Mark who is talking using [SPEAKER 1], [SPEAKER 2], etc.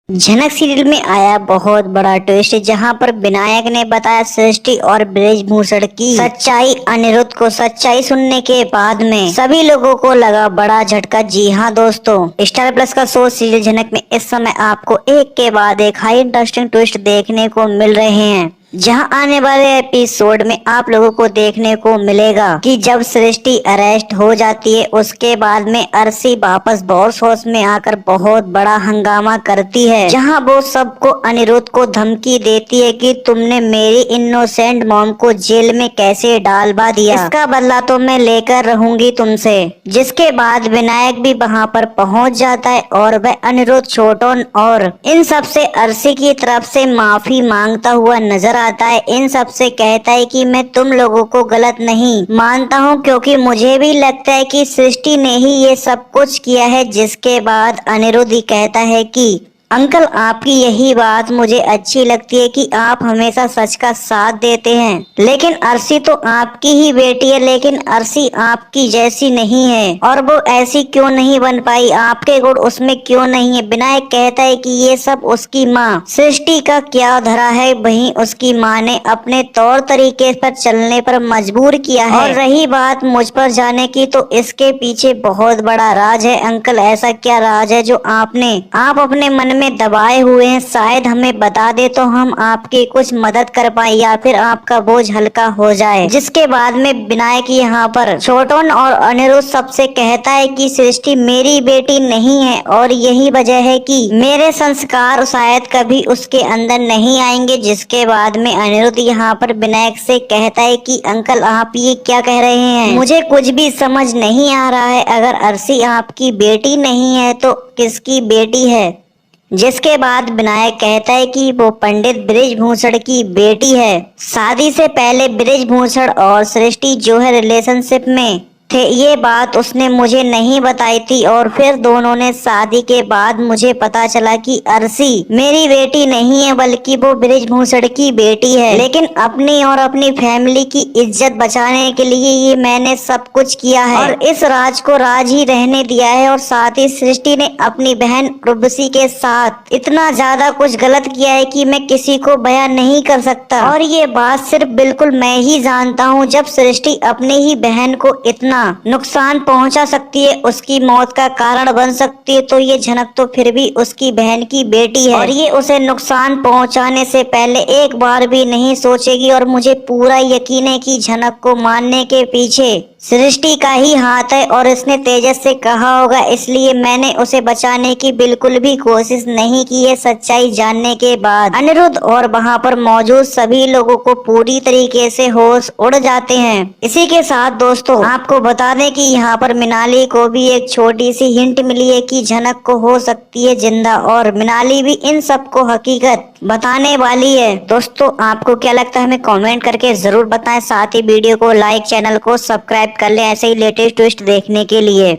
[SPEAKER 1] झनक सीरियल में आया बहुत बड़ा ट्विस्ट जहां पर विनायक ने बताया सृष्टि और ब्रजभूषण की सच्चाई। अनिरुद्ध को सच्चाई सुनने के बाद में सभी लोगों को लगा बड़ा झटका। जी हां दोस्तों, स्टार प्लस का शो सीरियल झनक में इस समय आपको एक के बाद एक हाई इंटरेस्टिंग ट्विस्ट देखने को मिल रहे हैं, जहां आने वाले एपिसोड में आप लोगों को देखने को मिलेगा कि जब सृष्टि अरेस्ट हो जाती है उसके बाद में अर्शी वापस बॉस हाउस में आकर बहुत बड़ा हंगामा करती है, जहां वो सबको अनिरुद्ध को धमकी देती है कि तुमने मेरी इनोसेंट मॉम को जेल में कैसे डालवा दिया, इसका बदला तो मैं लेकर रहूंगी तुमसे। जिसके बाद विनायक भी वहां पर पहुंच जाता है और वह अनिरुद्ध, छोटन और इन सब से अर्शी की तरफ से माफी मांगता हुआ नजर आता है। इन सब से कहता है कि मैं तुम लोगों को गलत नहीं मानता हूँ, क्योंकि मुझे भी लगता है कि सृष्टि ने ही ये सब कुछ किया है। जिसके बाद अनिरुद्ध ही कहता है कि अंकल, आपकी यही बात मुझे अच्छी लगती है कि आप हमेशा सच का साथ देते हैं, लेकिन अर्शी तो आपकी ही बेटी है, लेकिन अर्शी आपकी जैसी नहीं है और वो ऐसी क्यों नहीं बन पाई, आपके गुण उसमें क्यों नहीं है। विनायक कहता है कि ये सब उसकी माँ सृष्टि का क्या धरा है, वहीं उसकी माँ ने अपने तौर तरीके पर चलने पर मजबूर किया है। और रही बात मुझ पर जाने की, तो इसके पीछे बहुत बड़ा राज है। अंकल, ऐसा क्या राज है जो आप अपने मन में दबाए हुए हैं? शायद हमें बता दे तो हम आपकी कुछ मदद कर पाए या फिर आपका बोझ हल्का हो जाए। जिसके बाद में विनायक यहाँ पर छोटन और अनिरुद्ध सबसे कहता है कि सृष्टि मेरी बेटी नहीं है और यही वजह है कि मेरे संस्कार शायद कभी उसके अंदर नहीं आएंगे। जिसके बाद में अनिरुद्ध यहाँ पर विनायक से कहता है कि अंकल, आप ये क्या कह रहे हैं? मुझे कुछ भी समझ नहीं आ रहा है। अगर अर्शी आपकी बेटी नहीं है तो किसकी बेटी है? जिसके बाद विनायक कहता है कि वो पंडित ब्रजभूषण की बेटी है। शादी से पहले ब्रजभूषण और सृष्टि जो है रिलेशनशिप में थे, ये बात उसने मुझे नहीं बताई थी और फिर दोनों ने शादी के बाद मुझे पता चला कि अर्शी मेरी बेटी नहीं है बल्कि वो ब्रजभूषण की बेटी है। लेकिन अपनी और अपनी फैमिली की इज्जत बचाने के लिए ये मैंने सब कुछ किया है और इस राज को राज ही रहने दिया है। और साथ ही सृष्टि ने अपनी बहन उर्वशी के साथ इतना ज्यादा कुछ गलत किया है कि मैं किसी को बयान नहीं कर सकता और ये बात सिर्फ बिल्कुल मैं ही जानता हूँ। जब सृष्टि अपनी ही बहन को इतना नुकसान पहुंचा सकती है, उसकी मौत का कारण बन सकती है, तो ये झनक तो फिर भी उसकी बहन की बेटी है और ये उसे नुकसान पहुंचाने से पहले एक बार भी नहीं सोचेगी। और मुझे पूरा यकीन है कि झनक को मारने के पीछे सृष्टि का ही हाथ है और इसने तेजस से कहा होगा, इसलिए मैंने उसे बचाने की बिल्कुल भी कोशिश नहीं की है। सच्चाई जानने के बाद अनिरुद्ध और वहां पर मौजूद सभी लोगों को पूरी तरीके से होश उड़ जाते हैं। इसी के साथ दोस्तों, आपको बता दें कि यहाँ पर मृणाली को भी एक छोटी सी हिंट मिली है कि झनक को हो सकती है जिंदा और मृणाली भी इन सबको हकीकत बताने वाली है। दोस्तों, आपको क्या लगता है हमें कमेंट करके जरूर बताएं। साथ ही वीडियो को लाइक, चैनल को सब्सक्राइब कर लें ऐसे ही लेटेस्ट ट्विस्ट देखने के लिए।